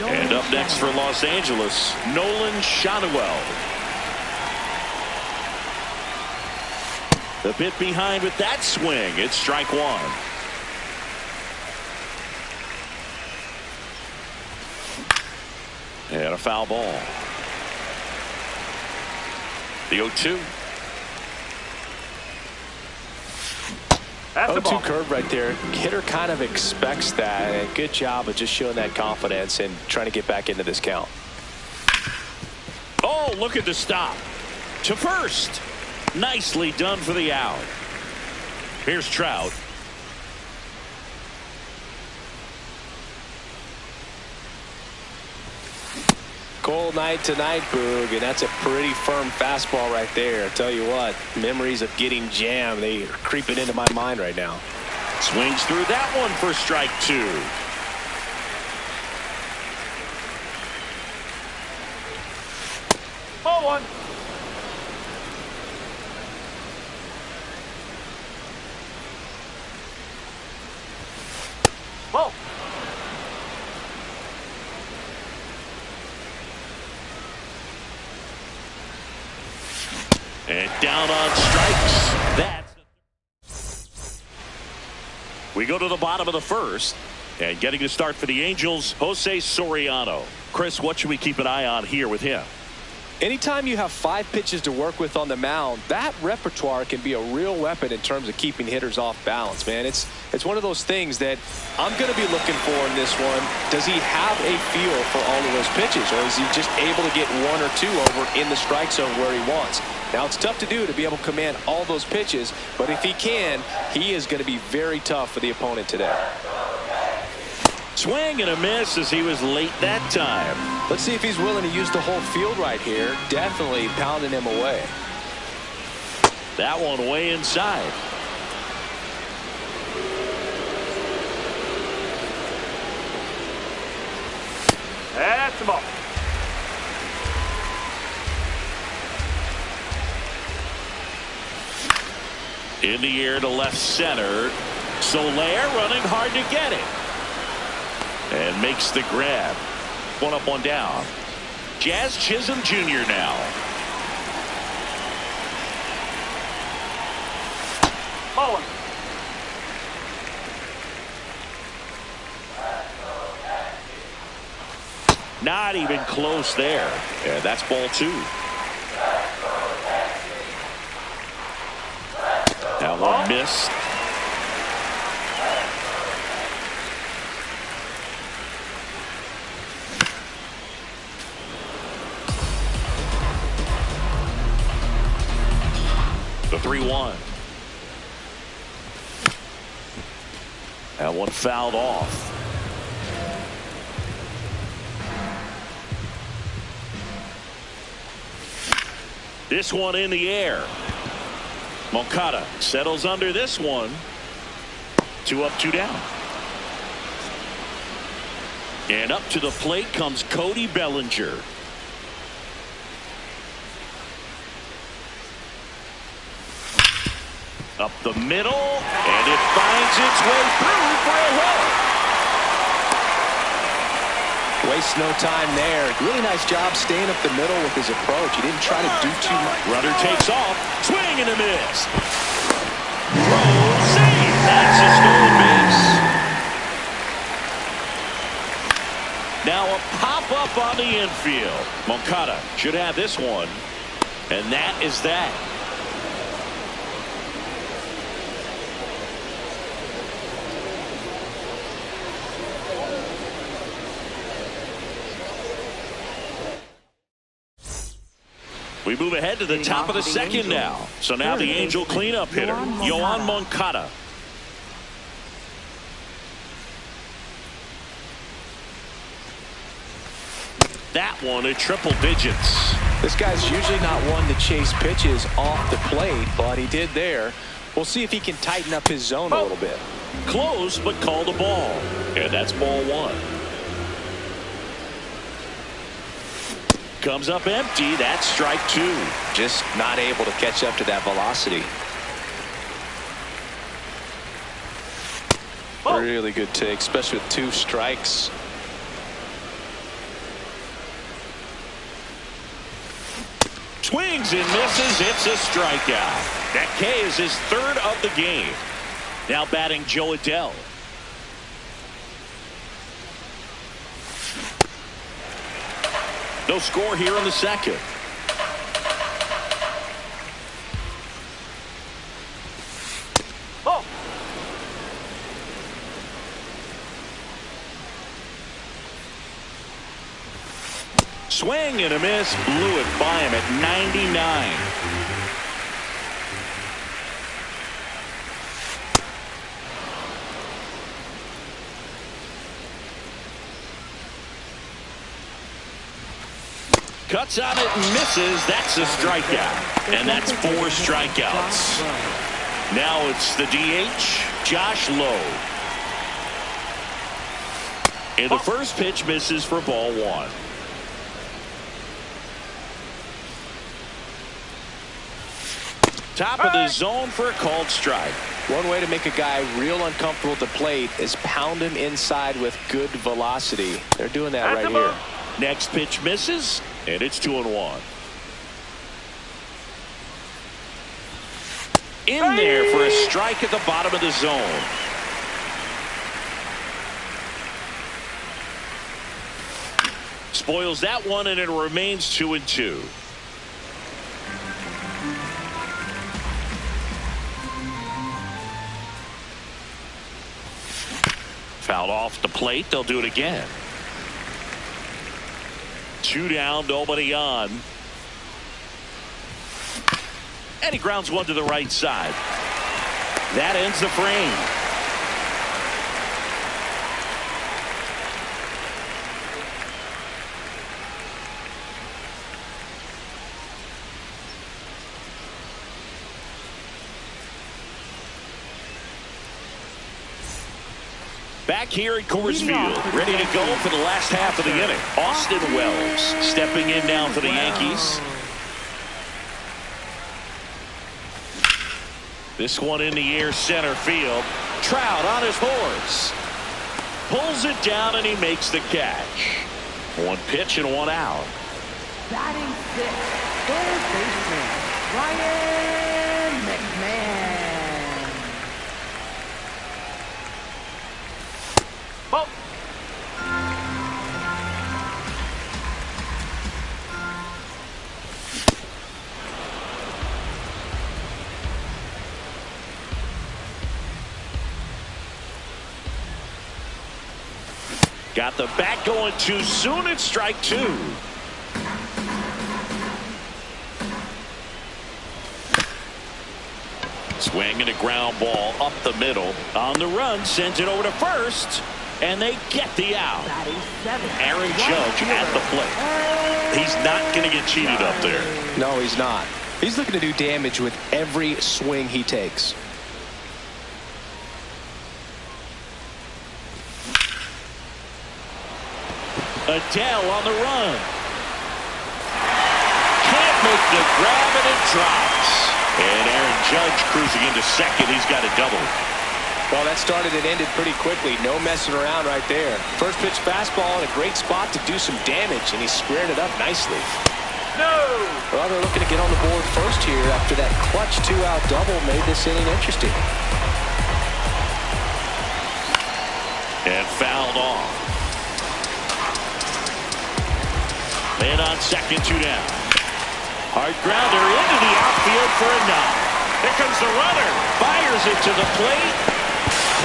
And up next for Los Angeles, Nolan Shotwell. The bit behind with that swing. It's strike one. And a foul ball. The 0-2. That's the 0-2 ball. curve right there. Hitter kind of expects that. And good job of just showing that confidence and trying to get back into this count. Oh, look at the stop. To first. Nicely done for the out. Here's Trout. Cold night tonight, Boog, and that's a pretty firm fastball right there. I tell you what, memories of getting jammed, they are creeping into my mind right now. Swings through that one for strike two. Ball one. Ball. And down on strikes. We go to the bottom of the first. And getting to start for the Angels, Jose Soriano. Chris, what should we keep an eye on here with him? Anytime you have 5 pitches to work with on the mound, that repertoire can be a real weapon in terms of keeping hitters off balance, man. It's one of those things that I'm going to be looking for in this one. Does he have a feel for all of those pitches, or is he just able to get 1 or 2 over in the strike zone where he wants? Now, it's tough to do to be able to command all those pitches, but if he can, he is going to be very tough for the opponent today. Swing and a miss as he was late that time. Let's see if he's willing to use the whole field right here. Definitely pounding him away. That one way inside. That's the ball. In the air to left center. Soler running hard to get it. And makes the grab. 1 up, 1 down. Jazz Chisholm Jr. now. Ball one. Not even close there. And that's ball 2. That one missed. The 3-1. That one fouled off. This one in the air. Moncada settles under this one. 2 up, 2 down. And up to the plate comes Cody Bellinger. Up the middle, and it finds its way through for a hit. Wastes no time there. Really nice job staying up the middle with his approach. He didn't try to do too much. Runner takes off, swing and a miss. Throw, save. That's a stolen base. Now a pop-up on the infield. Moncada should have this one. And that is that. We move ahead to the top of the second now. So now the Angel cleanup hitter, Yoan Moncada. That one at triple digits. This guy's usually not one to chase pitches off the plate, but he did there. We'll see if he can tighten up his zone a little bit. Close, but called a ball. And that's ball 1. Comes up empty. That's strike 2. Just not able to catch up to that velocity. Really good take, especially with 2 strikes. Swings and misses. It's a strikeout. That K is his 3rd of the game. Now batting Joe Adell. No score here in the second. Oh. Swing and a miss. Blew it by him at 99. Cuts on it and misses. That's a strikeout. And that's 4 strikeouts. Now it's the DH, Josh Lowe. And the first pitch misses for ball 1. Top of the zone for a called strike. One way to make a guy real uncomfortable at the plate is pound him inside with good velocity. They're doing that right here. Next pitch misses, and it's 2-1. In there for a strike at the bottom of the zone. Spoils that one, and it remains 2-2. Fouled off the plate. They'll do it again. 2 down, nobody on. And he grounds one to the right side. That ends the frame. Back here at Coors Field, ready to go for the last half of the inning. Austin Wells stepping in now for the Yankees. This one in the air, center field. Trout on his horse. Pulls it down and he makes the catch. 1 pitch and 1 out. Batting 6th, third baseman, Ryan McMahon. Oh. Got the bat going too soon. It's strike 2. Swing and a ground ball up the middle. On the run, sends it over to first. And they get the out. Aaron Judge at the plate. He's not going to get cheated up there. No, he's not. He's looking to do damage with every swing he takes. Adele on the run. Can't make the grab, and it drops. And Aaron Judge cruising into second. He's got a double. Well, that started and ended pretty quickly. No messing around right there. First pitch fastball in a great spot to do some damage, and he squared it up nicely. No! Well, they're looking to get on the board first here after that clutch two-out double made this inning interesting. And fouled off. Man on second, 2 down. Hard grounder into the outfield for a knock. Here comes the runner. Fires it to the plate.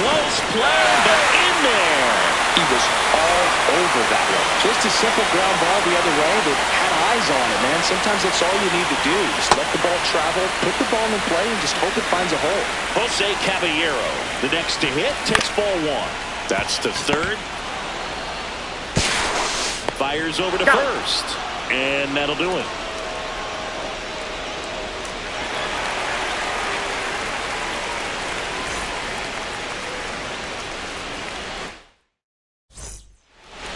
Close play, but in there. He was all over that one. Just a simple ground ball the other way that had eyes on it, man. Sometimes that's all you need to do. Just let the ball travel, put the ball in play, and just hope it finds a hole. Jose Caballero, the next to hit, takes ball 1. That's to third. Fires over to first. And that'll do it.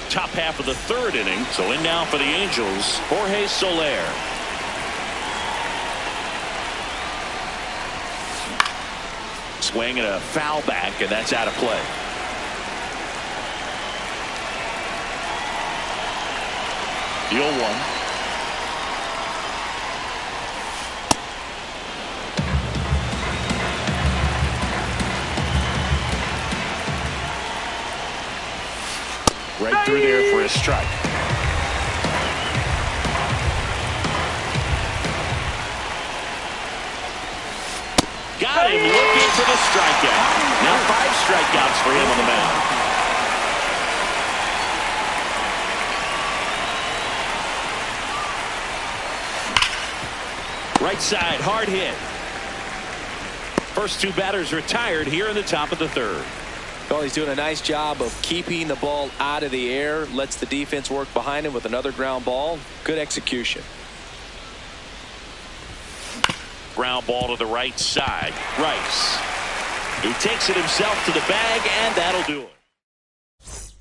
Top half of the third inning. So in now for the Angels, Jorge Soler. Swing and a foul back, and that's out of play. The 0-1. Right through there for a strike. Got him looking for the strikeout. Now 5 strikeouts for him on the mound. Right side, hard hit. First 2 batters retired here in the top of the third. Well, he's doing a nice job of keeping the ball out of the air. Lets the defense work behind him with another ground ball. Good execution. Ground ball to the right side. Rice. He takes it himself to the bag, and that'll do it.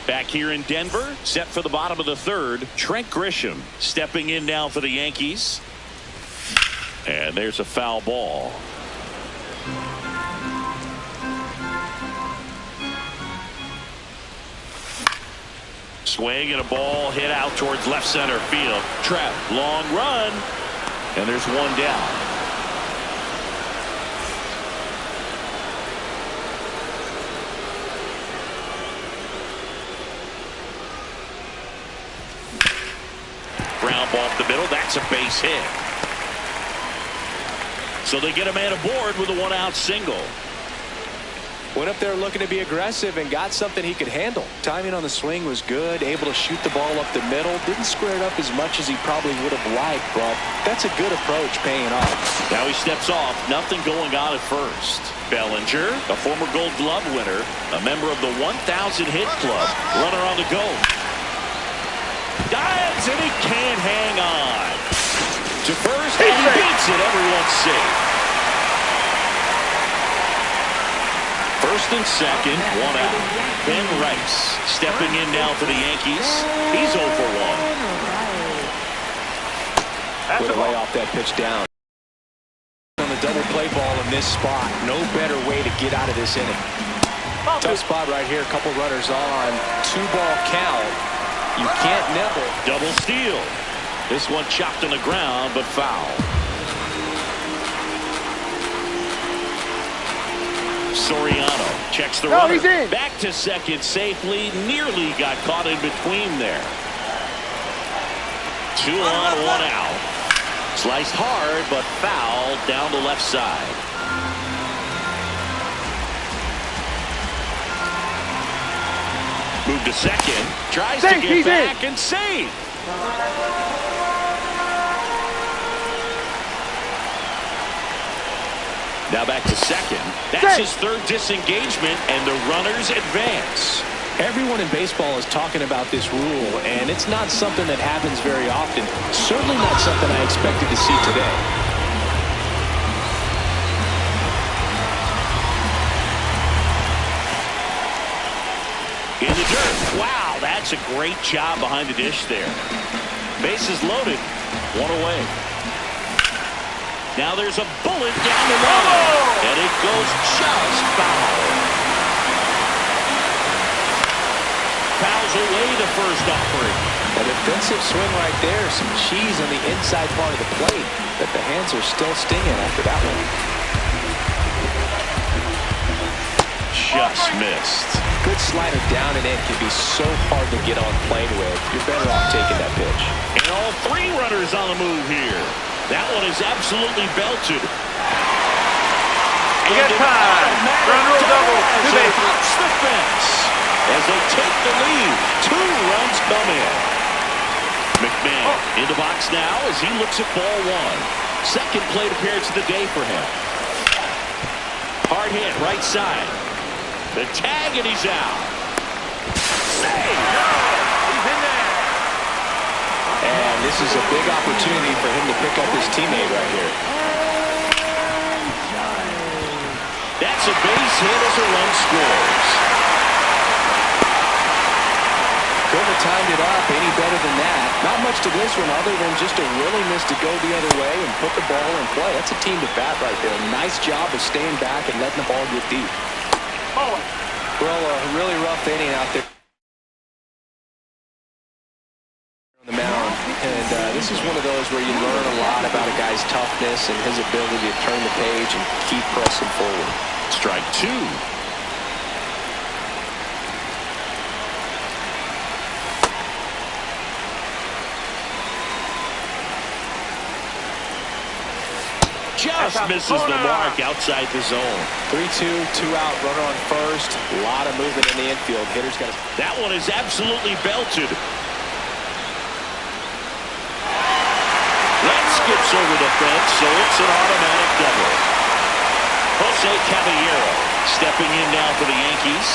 Back here in Denver, set for the bottom of the third. Trent Grisham stepping in now for the Yankees. And there's a foul ball. Swing and a ball hit out towards left center field. Trap, long run, and there's 1 down. Ground ball up the middle. That's a base hit. So they get a man aboard with a 1-out single. Went up there looking to be aggressive and got something he could handle. Timing on the swing was good. Able to shoot the ball up the middle. Didn't square it up as much as he probably would have liked, but that's a good approach paying off. Now he steps off. Nothing going on at first. Bellinger, a former Gold Glove winner, a member of the 1,000 hit club. Runner on the go. Dives, and he can't hang on. To first, and he beats it. Everyone's safe. First and second, 1 out. Ben Rice stepping in now for the Yankees. He's 0 for 1. Way to lay off that pitch down. On the double play ball in this spot. No better way to get out of this inning. Tough spot right here. A couple runners on. 2-ball count. You can't nibble. Double steal. This one chopped on the ground, but foul. Soriano checks the runner. He's in. Back to second safely. Nearly got caught in between there. 2 on, 1 out. Sliced hard, but foul down the left side. Move to second. Tries to get back and save. Now back to second. That's his 3rd disengagement, and the runners advance. Everyone in baseball is talking about this rule, and it's not something that happens very often. Certainly not something I expected to see today. In the dirt. Wow, that's a great job behind the dish there. Bases loaded. One away. Now there's a bullet down the line. And it goes just foul. Fouls away the first offering. A defensive swing right there. Some cheese on the inside part of the plate. But the hands are still stinging after that one. Just missed. Good slider down and in can be so hard to get on plane with. You're better off taking that pitch. And all three runners on the move here. That one is absolutely belted. You got time. Ground rule double. Two bases. Hops the fence. As they take the lead, 2 runs come in. McMahon in the box now as he looks at ball 1. Second plate appearance of the day for him. Hard hit right side. The tag and he's out. Save! He's in there. And this is a big opportunity for him to pick up his teammate right here. That's a base hit as a run scores. Couldn't have timed it up any better than that. Not much to this one other than just a willingness to go the other way and put the ball in play. That's a team to bat right there. Nice job of staying back and letting the ball get deep. Oh. Well, a really rough inning out there on the mound. And this is one of those where you learn a lot about a guy's toughness and his ability to turn the page and keep pressing forward. Strike 2. Just misses the mark outside the zone. 3-2, 2 out, runner on first. A lot of movement in the infield. Hitter's got to... That one is absolutely belted. That skips over the fence, so it's an automatic double. Jose Caballero stepping in now for the Yankees.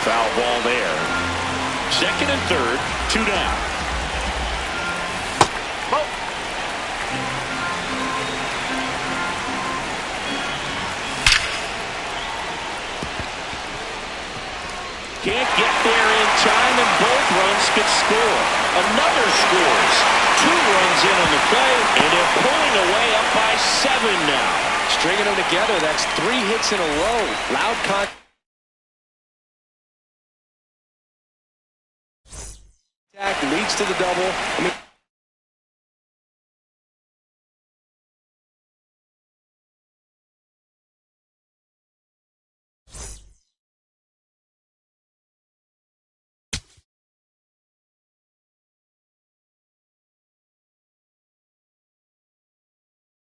Foul ball there. Second and third, 2 down. Can't get there in time, and both runs could score. Another scores. 2 runs in on the play, and they're pulling away up by 7 now. Stringing them together, that's 3 hits in a row. Loud contact leads to the double.